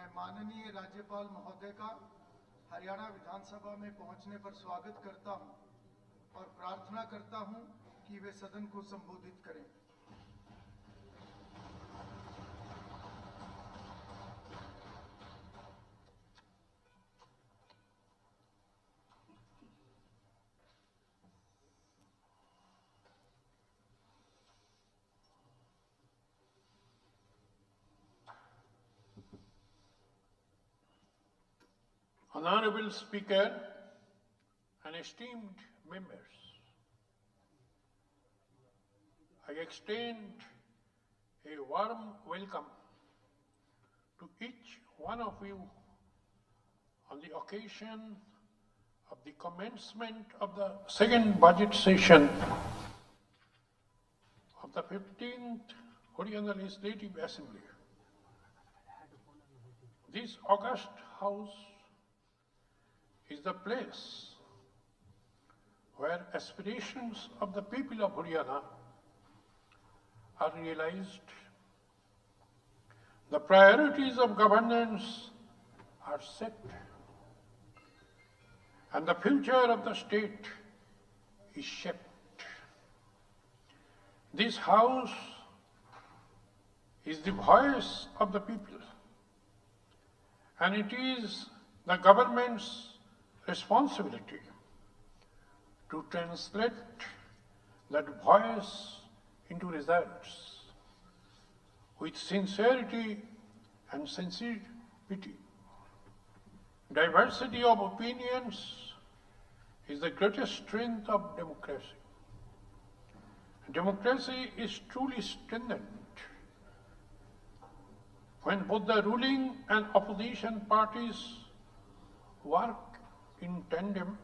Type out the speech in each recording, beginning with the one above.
मैं माननीय राज्यपाल महोदय का हरियाणा विधानसभा में पहुंचने पर स्वागत करता हूं और प्रार्थना करता हूं कि वे सदन को संबोधित करें। Honorable Speaker and esteemed members, I extend a warm welcome to each one of you on the occasion of the commencement of the second budget session of the 15th Haryana Legislative Assembly. This august house is the place where aspirations of the people of Haryana are realized, the priorities of governance are set, and the future of the state is shaped. This house is the voice of the people, and it is the government's responsibility to translate that voice into results with sincerity and sensitivity. Diversity of opinions is the greatest strength of democracy. Democracy is truly strengthened when both the ruling and opposition parties work in tandem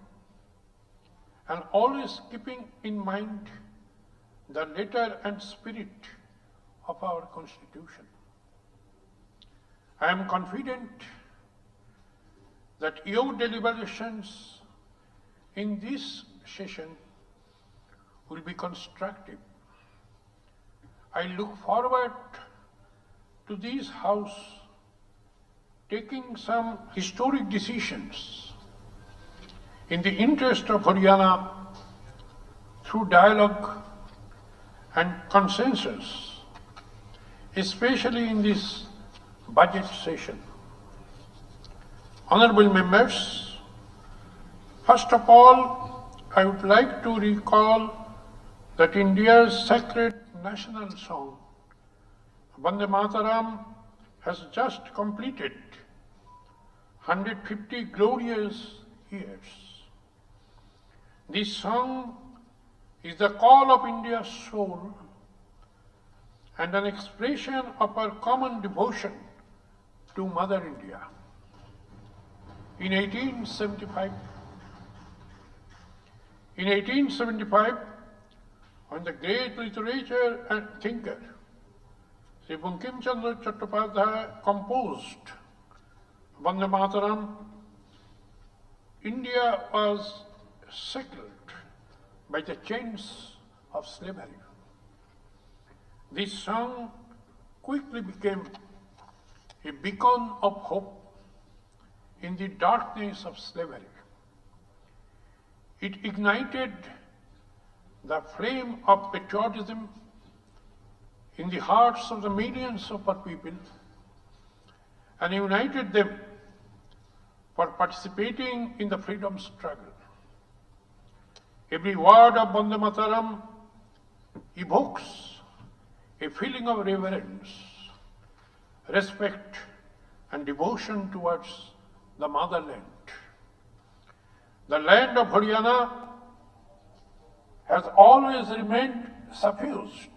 and always keeping in mind the letter and spirit of our Constitution. I am confident that your deliberations in this session will be constructive. I look forward to this House taking some historic decisions in the interest of Haryana through dialogue and consensus, especially in this budget session. Honorable members, first of all, I would like to recall that India's sacred national song, Vande Mataram, has just completed 150 glorious years. This song is the call of India's soul and an expression of our common devotion to Mother India. In 1875, when the great literature and thinker Sri Bankim Chandra Chattopadhyay composed Vande Mataram, India was settled by the chains of slavery. This song quickly became a beacon of hope in the darkness of slavery. It ignited the flame of patriotism in the hearts of the millions of our people and united them for participating in the freedom struggle. Every word of Vande Mataram evokes a feeling of reverence, respect, and devotion towards the motherland. The land of Haryana has always remained suffused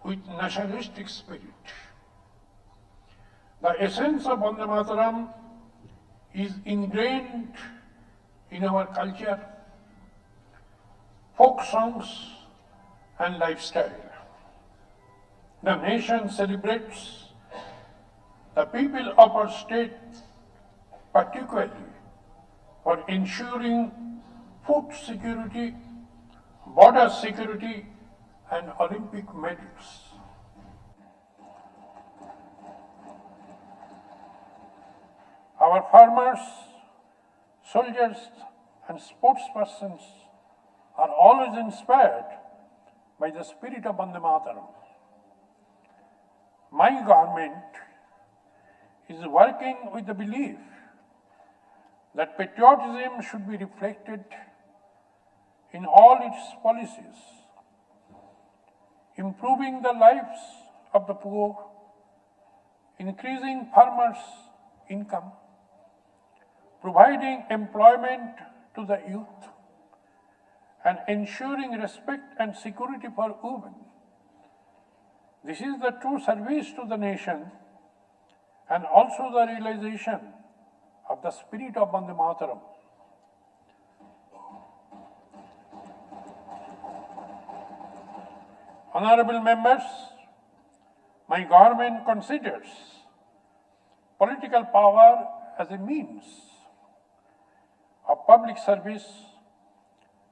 with nationalistic spirit. The essence of Vande Mataram is ingrained in our culture, folk songs, and lifestyle. The nation celebrates the people of our state particularly for ensuring food security, border security, and Olympic medals. Our farmers, soldiers, and sportspersons are always inspired by the spirit of Vande Mataram. My government is working with the belief that patriotism should be reflected in all its policies, improving the lives of the poor, increasing farmers' income, providing employment to the youth, and ensuring respect and security for women. This is the true service to the nation and also the realization of the spirit of Vande Mataram. Honorable members, my government considers political power as a means of public service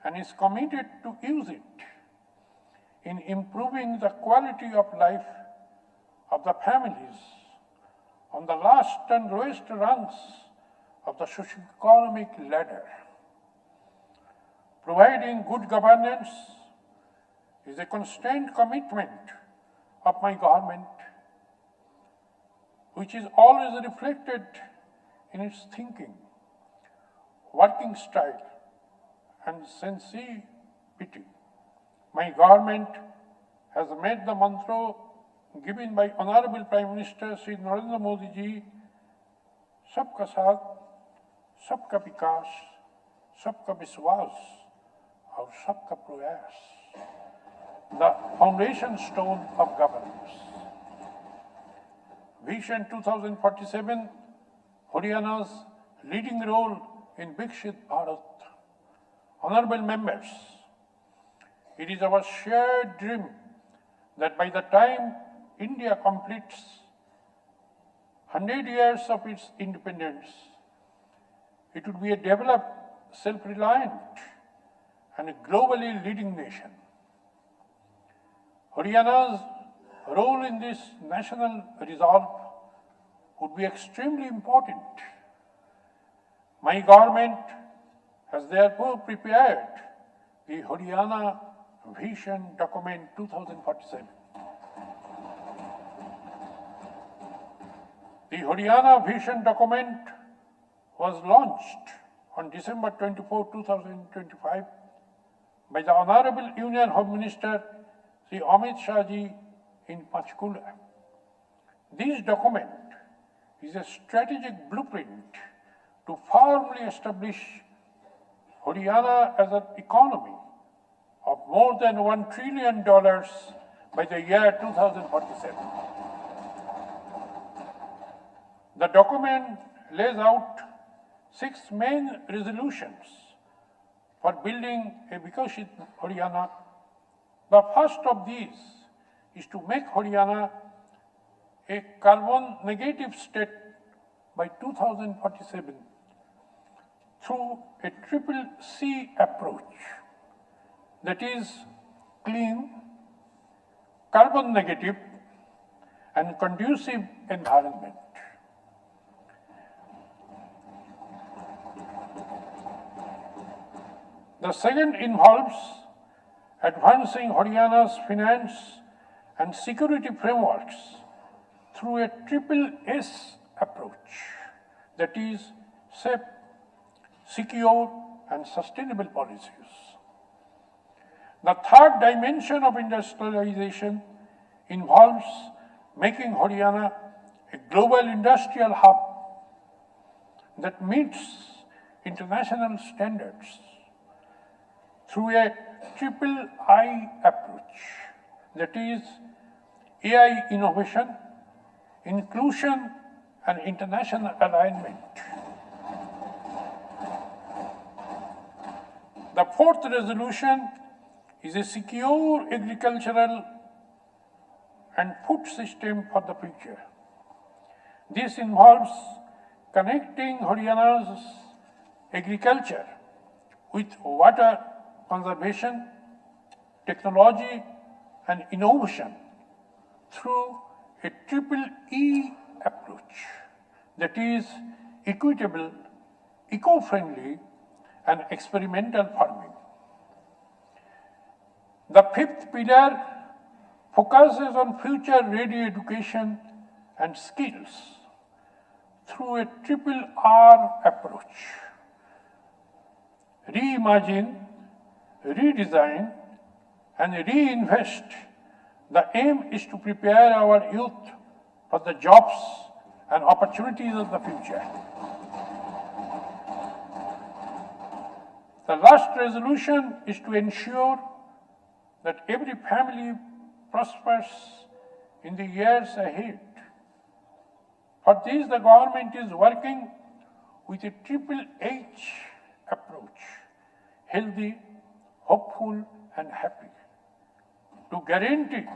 and is committed to use it in improving the quality of life of the families on the last and lowest rungs of the socio-economic ladder. Providing good governance is a constant commitment of my government, which is always reflected in its thinking, working style, and sensitivity. My government has made the mantra given by Honorable Prime Minister Shri Narendra Modi ji, Sabka Saath, Sabka Vikas, Sabka Vishwas, और सबका प्रयास, the foundation stone of governance. Vision 2047, Haryana's leading role in Viksit Bharat. Honorable members, it is our shared dream that by the time India completes 100 years of its independence, it would be a developed, self-reliant, and a globally leading nation. Haryana's role in this national resolve would be extremely important. My government has therefore prepared the Haryana Vision Document 2047. The Haryana Vision Document was launched on December 24, 2025 by the Honorable Union Home Minister Sri Amit Shah ji in Panchkula. This document is a strategic blueprint to firmly establish Haryana as an economy of more than $1 trillion by the year 2047. The document lays out 6 main resolutions for building a Viksit Haryana. The first of these is to make Haryana a carbon negative state by 2047 through a triple C approach. that is clean, carbon negative, and conducive environment. The second involves advancing Haryana's finance and security frameworks through a triple S approach, that is, safe, secure, and sustainable policies. The third dimension of industrialization involves making Haryana a global industrial hub that meets international standards through a triple I approach, that is, AI innovation, inclusion, and international alignment. The fourth resolution is a secure agricultural and food system for the future. This involves connecting Haryana's agriculture with water conservation, technology, and innovation through a triple E approach, that is, equitable, eco-friendly, and experimental farming. The fifth pillar focuses on future-ready education and skills through a triple R approach: reimagine, redesign, and reinvest. The aim is to prepare our youth for the jobs and opportunities of the future. The last resolution is to ensure that every family prospers in the years ahead. For this, the government is working with a triple H approach: healthy, hopeful, and happy, to guarantee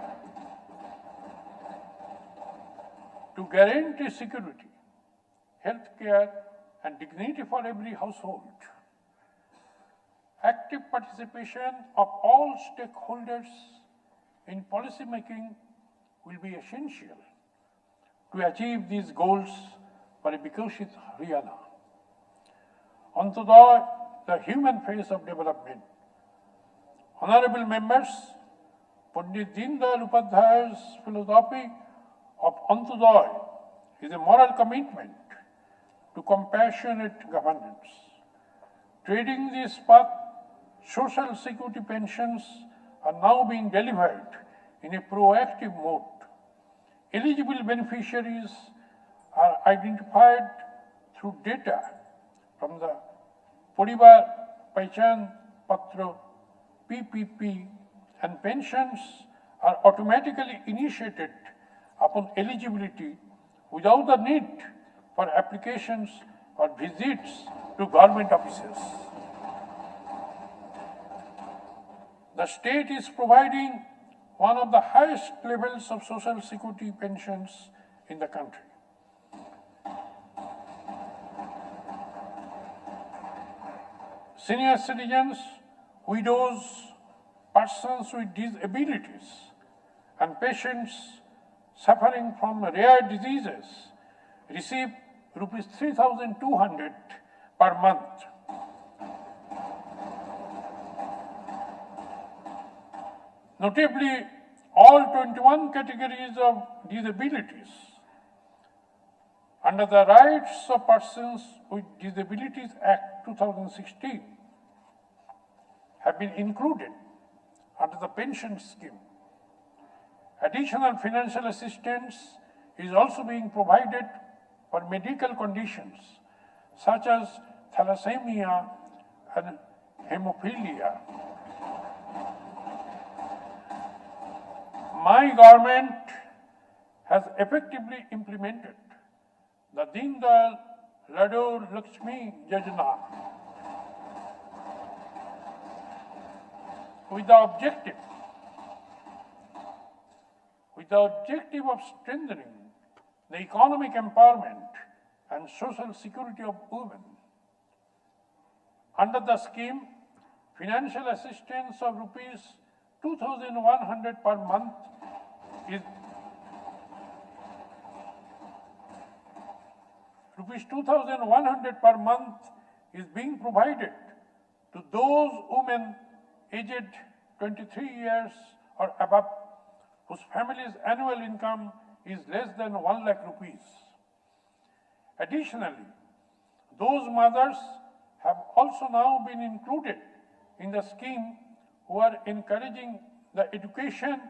security, health care, and dignity for every household. Active participation of all stakeholders in policy making will be essential to achieve these goals for a Viksit Haryana. Antoday, the human face of development. Honorable members, Pandit Deendayal Upadhyay's philosophy of Antoday is a moral commitment to compassionate governance. Treading this path, social security pensions are now being delivered in a proactive mode. Eligible beneficiaries are identified through data from the Parivar Pehchan Patra PPP, and pensions are automatically initiated upon eligibility without the need for applications or visits to government offices. The state is providing one of the highest levels of social security pensions in the country. Senior citizens, widows, persons with disabilities, and patients suffering from rare diseases receive rupees 3,200 per month. Notably, all 21 categories of disabilities under the Rights of Persons with Disabilities Act 2016 have been included under the pension scheme. Additional financial assistance is also being provided for medical conditions such as thalassemia and hemophilia. My government has effectively implemented the Deendayal Lador Lakshmi Yojana with the objective of strengthening the economic empowerment and social security of women. Under the scheme, financial assistance of rupees 2,100 per month is rupees 2,100 per month is being provided to those women aged 23 years or above whose family's annual income is less than 1 lakh rupees. Additionally, those mothers have also now been included in the scheme who are encouraging the education,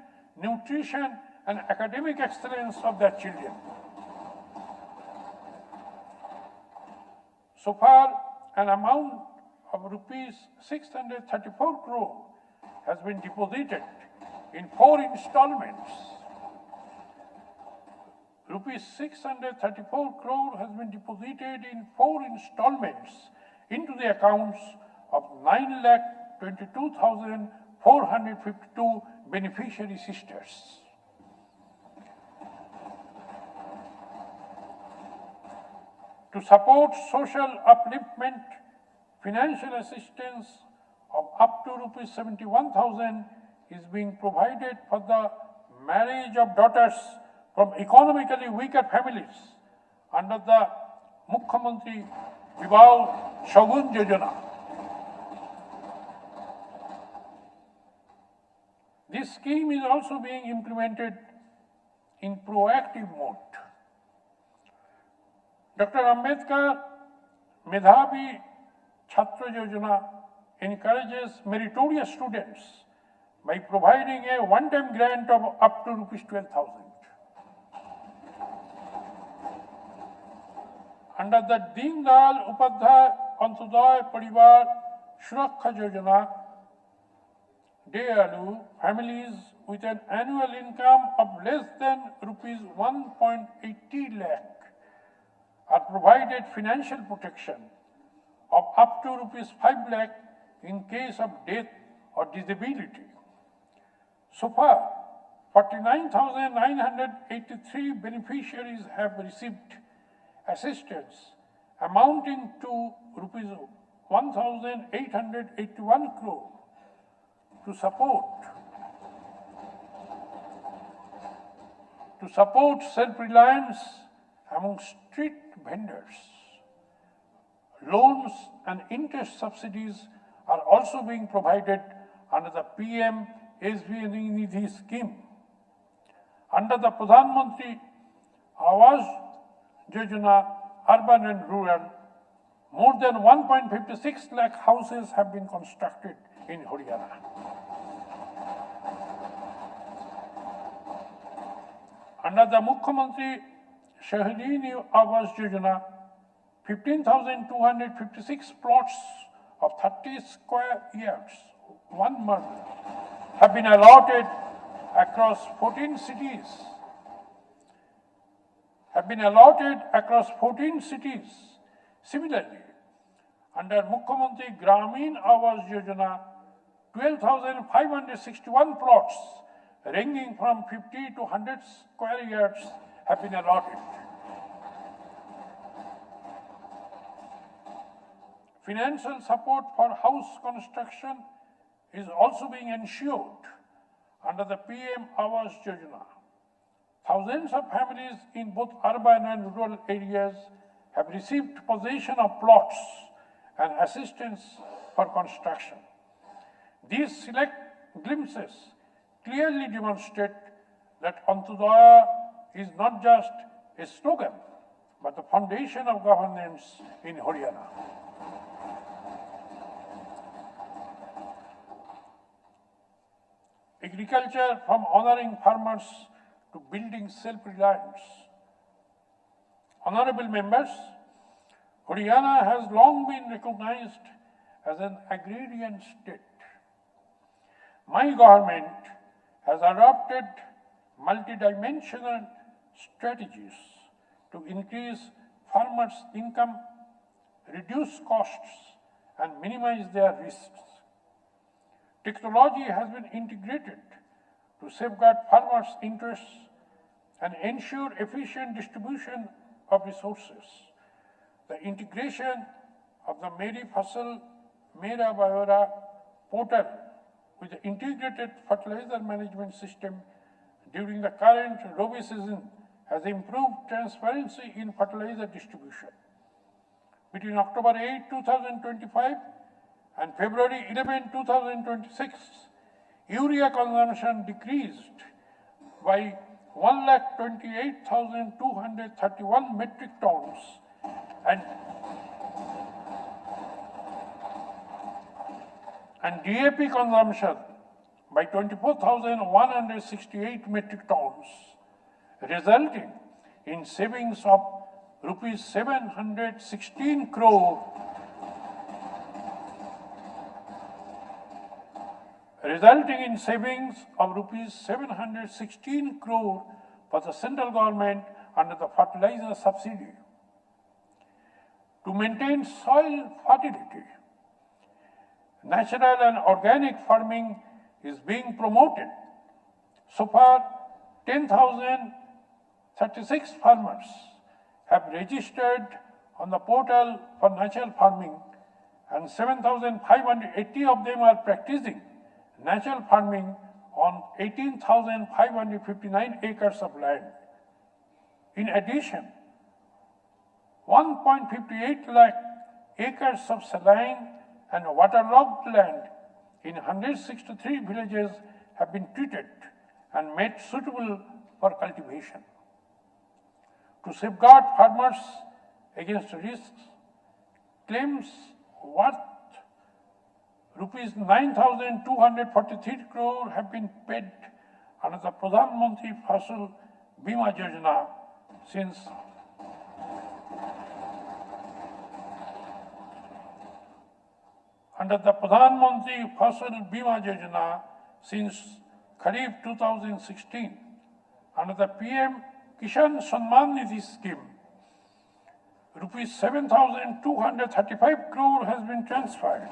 nutrition, and academic excellence of their children. So far, an amount of rupees 634 crore has been deposited in 4 installments. Rupees 634 crore has been deposited in 4 installments into the accounts of 9,22,452 beneficiary sisters. To support social upliftment, financial assistance of up to rupees 71,000 is being provided for the marriage of daughters from economically weaker families under the Mukhyamantri Vibhav Shagun Yojana. This scheme is also being implemented in proactive mode. Dr. Ambedkar Medhavi Chhatra Yojana encourages meritorious students by providing a one-time grant of up to rupees 12,000. Under the Deen Dayal Upadhyay Antyodaya Parivar Suraksha Yojana, DALU, families with an annual income of less than rupees 1.80 lakh are provided financial protection of up to rupees 5 lakh in case of death or disability. So far, 49,983 beneficiaries have received assistance amounting to rupees 1,881 crore to support self-reliance among street vendors. Loans and interest subsidies are also being provided under the PM SVN Nidhi scheme. Under the Pradhan Mantri Awas Yojana, urban and rural, more than 1.56 lakh houses have been constructed in Haryana. Under the Mukhyamantri Shahri Awas Yojana, 15,256 plots of 30 square yards, 1 marble, have been allotted across 14 cities. Similarly, under Mukhyamantri Gramin Awas Yojana, 12,561 plots ranging from 50 to 100 square yards have been allotted. Financial support for house construction is also being ensured under the PM Awas Yojana. Thousands of families in both urban and rural areas have received possession of plots and assistance for construction. These select glimpses clearly demonstrate that Antyodaya is not just a slogan, but the foundation of governance in Haryana. Agriculture, from honoring farmers to building self-reliance. Honorable members, Haryana has long been recognized as an agrarian state. My government has adopted multidimensional strategies to increase farmers' income, reduce costs, and minimize their risks. Technology has been integrated to safeguard farmers' interests and ensure efficient distribution of resources. The integration of the Meri Fasal Mera Bayora portal with the integrated fertilizer management system during the current Rabi season has improved transparency in fertilizer distribution. Between October 8, 2025 and February 11, 2026, urea consumption decreased by 128,231 metric tons and DAP consumption by 24,168 metric tons, resulting in savings of rupees 716 crore, for the central government under the fertilizer subsidy. To maintain soil fertility, natural and organic farming is being promoted. So far, 10,036 farmers have registered on the portal for natural farming, and 7,580 of them are practicing natural farming on 18,559 acres of land. In addition, 1.58 lakh acres of saline and waterlogged land in 163 villages have been treated and made suitable for cultivation. To safeguard farmers against risks, claims worth rupees 9,243 crore have been paid under the Pradhan Mantri Fasal Bima Yojana since Kharif 2016. Under the PM Kishan Samman Nidhi scheme, rupees 7,235 crore has been transferred.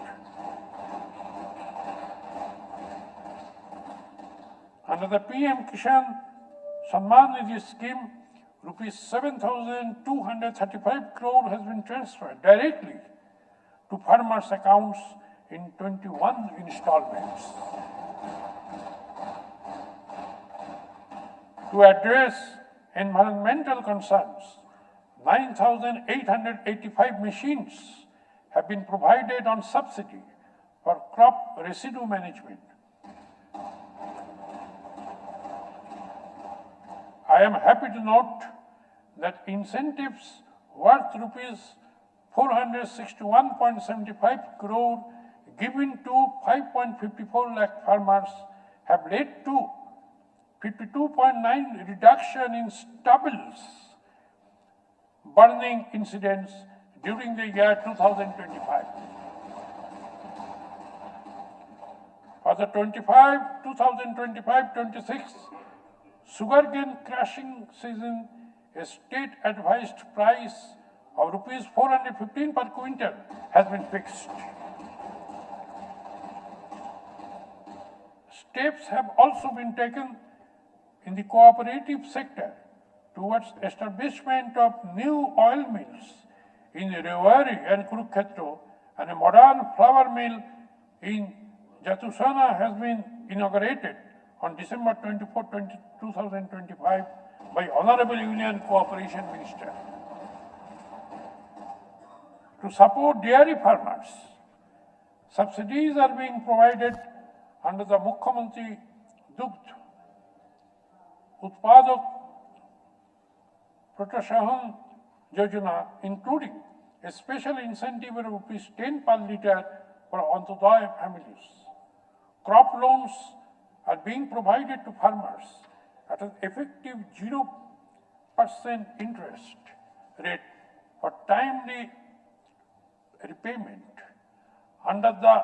Under the PM Kishan Samman Nidhi scheme, rupees 7,235 crore has been transferred directly to farmers' accounts in 21 installments. To address environmental concerns, 9,885 machines have been provided on subsidy for crop residue management. I am happy to note that incentives worth rupees 461.75 crore given to 5.54 lakh farmers have led to 52.9 reduction in stubbles burning incidents during the year 2025. For the 2025-26 sugarcane crushing season, a state advised price of rupees 415 per quintal has been fixed. Steps have also been taken in the cooperative sector towards establishment of new oil mills in Rewari and Kurukshetra, and a modern flour mill in Jatusana has been inaugurated on December 24, 2025 by Honorable Union Cooperation Minister. To support dairy farmers, subsidies are being provided under the Mukhyamantri Dugdh Utpadak Protsahan Yojana, including a special incentive of rupees 10 per litre for Antyodaya families. Crop loans are being provided to farmers at an effective 0% interest rate for timely repayment under the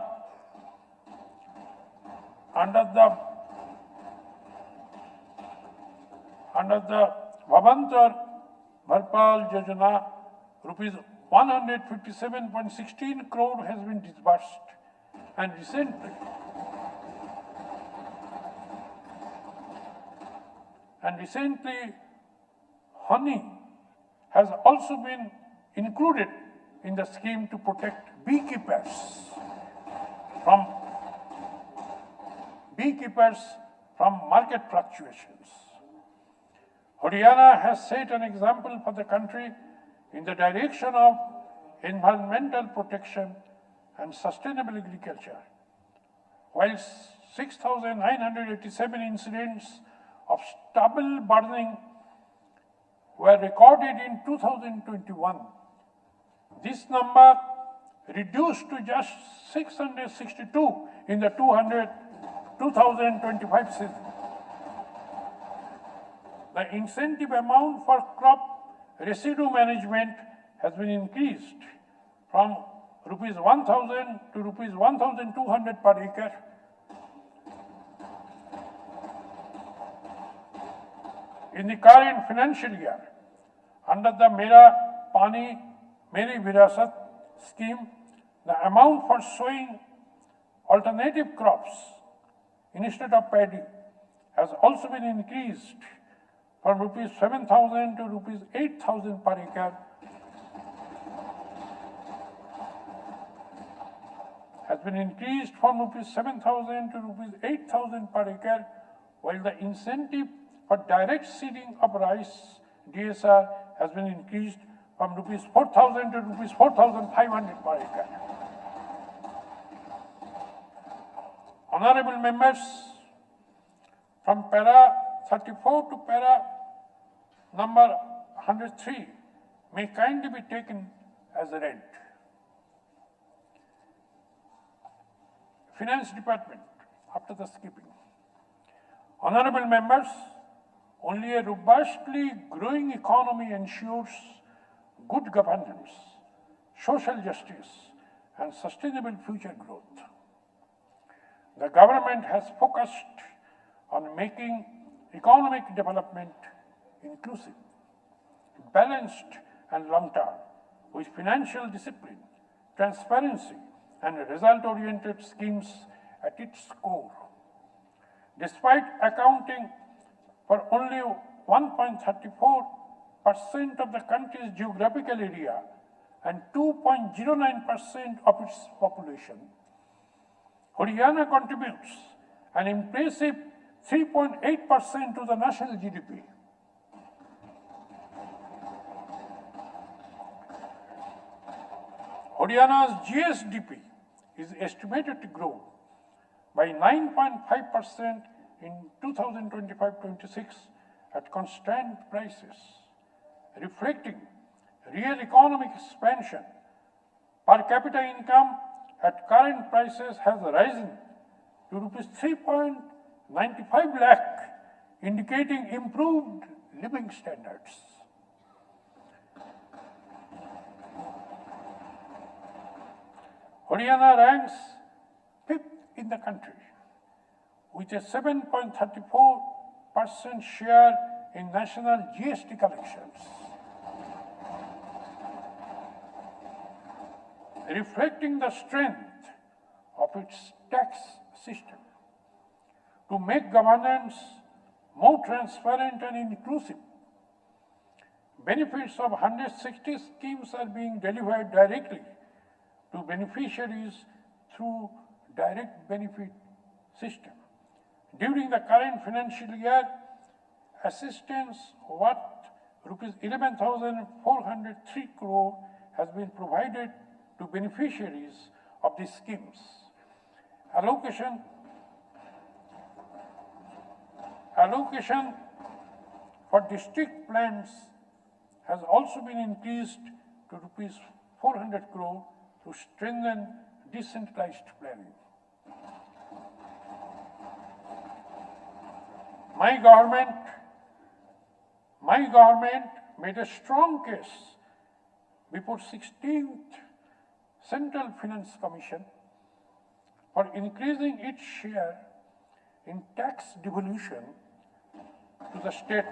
Bhavantar Bharpal Yojana, rupees 157.16 crore has been disbursed, and recently honey has also been included in the scheme to protect beekeepers from beekeepers from market fluctuations. Haryana has set an example for the country in the direction of environmental protection and sustainable agriculture. While 6,987 incidents of stubble burning were recorded in 2021, this number reduced to just 662 in the 2025 season. The incentive amount for crop residue management has been increased from rupees 1,000 to rupees 1,200 per acre. In the current financial year, under the Mera Pani Meri Virasat scheme, the amount for sowing alternative crops instead of paddy has also been increased from rupees 7,000 to rupees 8,000 per acre. Has been increased from rupees 7,000 to rupees 8,000 per acre, while the incentive for direct seeding of rice DSR has been increased from rupees 4,000 to rupees 4,500 per acre. Honorable members, from para 34 to para number 103 may kindly be taken as read. Finance Department, after the skipping. Honorable members, only a robustly growing economy ensures good governance, social justice, and sustainable future growth. The government has focused on making economic development inclusive, balanced, and long-term, with financial discipline, transparency, and result-oriented schemes at its core. Despite accounting for only 1.34% of the country's geographical area and 2.09% of its population, Haryana contributes an impressive 3.8% to the national GDP. Haryana's GSDP is estimated to grow by 9.5% in 2025-26 at constant prices, reflecting real economic expansion. Per capita income at current prices has risen to rupees 3.95 lakh, indicating improved living standards. Haryana ranks 5th in the country with a 7.34% share in national GST collections, reflecting the strength of its tax system. To make governance more transparent and inclusive, benefits of 160 schemes are being delivered directly to beneficiaries through direct benefit system. During the current financial year, assistance worth rupees 11,403 crore has been provided to beneficiaries of these schemes. Allocation for district plans has also been increased to rupees 400 crore to strengthen decentralized planning. My government made a strong case before 16th Central Finance Commission for increasing its share in tax devolution to the state.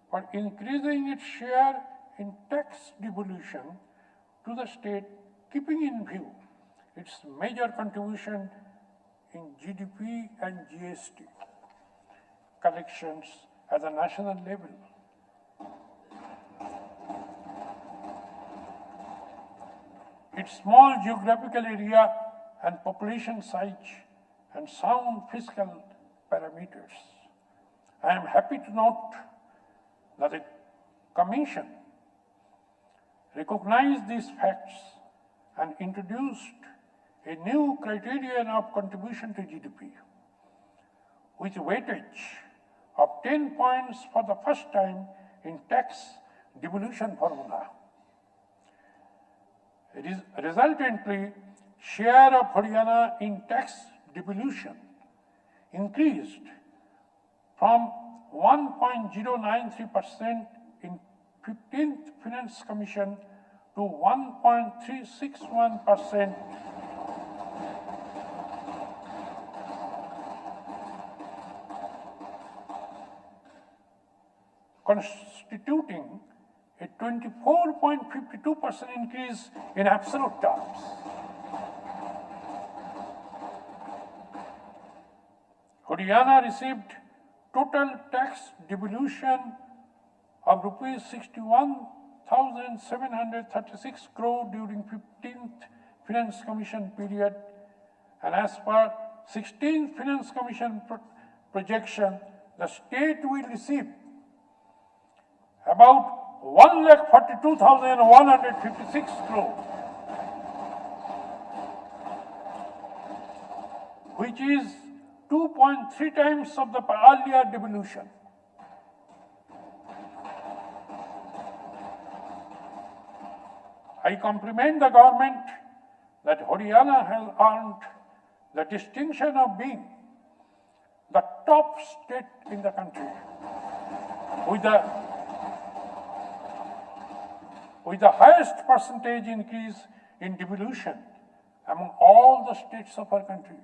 For increasing its share in tax devolution to the state, keeping in view its major contribution in GDP and GST collections at the national level. its small geographical area and population size and sound fiscal parameters. I am happy to note that the Commission recognized these facts and introduced a new criterion of contribution to GDP, with weightage of 10 points for the first time in tax devolution formula. Resultantly, share of Haryana in tax devolution increased from 1.093% in 15th Finance Commission to 1.361%. Constituting a 24.52% increase in absolute terms. Haryana received total tax devolution of rupees 61,736 crore during 15th Finance Commission period, and as per 16th Finance Commission projection, the state will receive about 1,42,156 crore, which is 2.3 times of the earlier devolution. I compliment the government that Haryana has earned the distinction of being the top state in the country with the highest percentage increase in devolution among all the states of our country.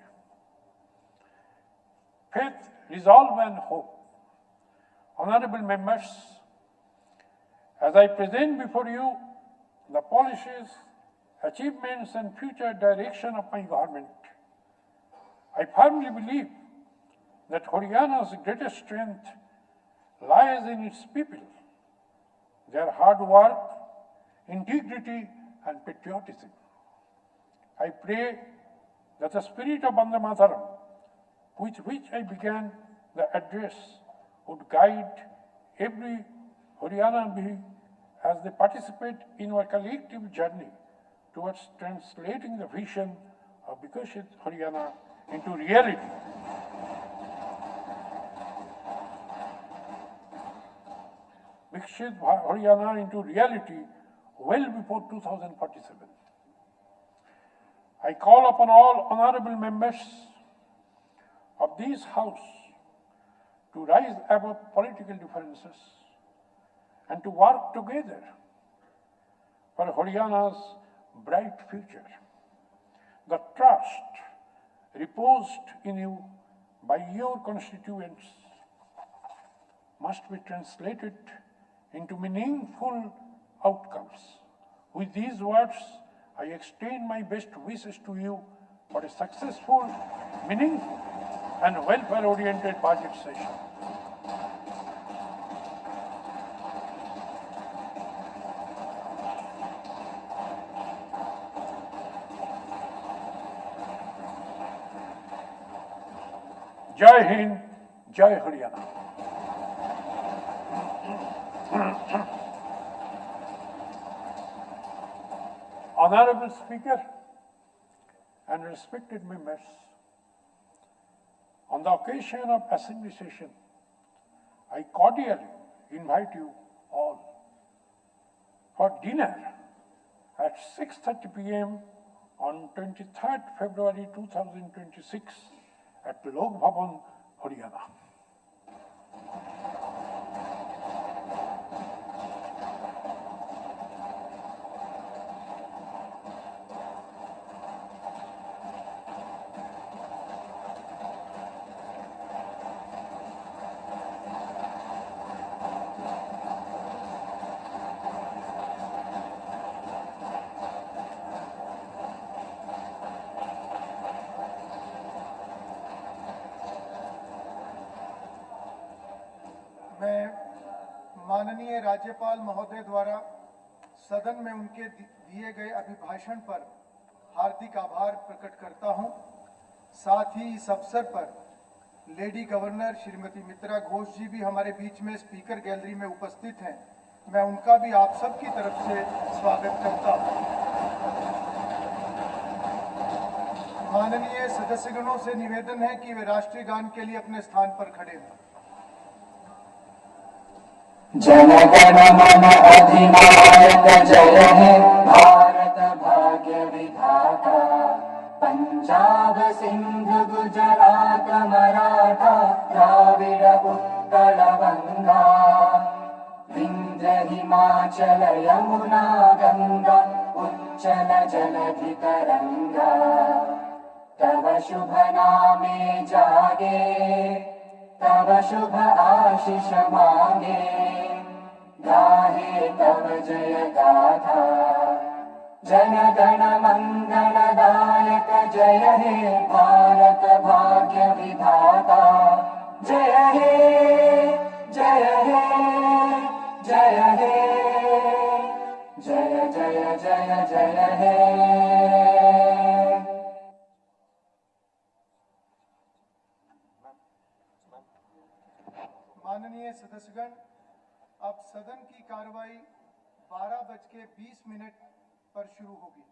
Faith, resolve and hope. Honorable members, as I present before you the policies, achievements and future direction of my government, I firmly believe that Haryana's greatest strength lies in its people, their hard work, integrity and patriotism. I pray that the spirit of Vande Mataram, with which I began the address, would guide every Haryanvi as they participate in our collective journey towards translating the vision of Viksit Haryana into reality. Viksit Haryana into reality well before 2047. I call upon all honorable members of this House to rise above political differences and to work together for Haryana's bright future. The trust reposed in you by your constituents must be translated into meaningful outcomes. With these words, I extend my best wishes to you for a successful, meaningful, and welfare-oriented budget session. Jai Hind, Jai Haryana. Honorable Speaker and respected members, on the occasion of Assembly session, I cordially invite you all for dinner at 6:30 p.m. on 23rd February 2026 at Lok Bhavan, Haryana. मैं माननीय राज्यपाल महोदय द्वारा सदन में उनके दिए गए अभिभाषण पर हार्दिक आभार प्रकट करता हूं। साथ ही इस अवसर पर लेडी गवर्नर श्रीमती मित्रा घोष जी भी हमारे बीच में स्पीकर गैलरी में उपस्थित हैं। मैं उनका भी आप सबकी तरफ से स्वागत करता हूं। माननीय सदस्यगणों से निवेदन है कि वे राष्ट्रीय गान के लिए अपने स्थान पर खड़े हों। जन गण मन अधिनायक जय हे भारत भाग्य विधाता, पंजाब सिंध गुजरात मराठा द्राविड उत्कल गंगा, विंध्य हिमाचल यमुना गंगा उच्चल जलधि तरंगा, तव शुभ नामे जागे तव शुभ आशीष मांगे, गाहे तव जय गाथा। जन गण मंगलदायक जय हे भारत भाग्य विधाता, जय हे जय हे जय हे जय जय जय जय हे। माननीय सदस्यगण, अब सदन की कार्रवाई 12:20 पर शुरू होगी।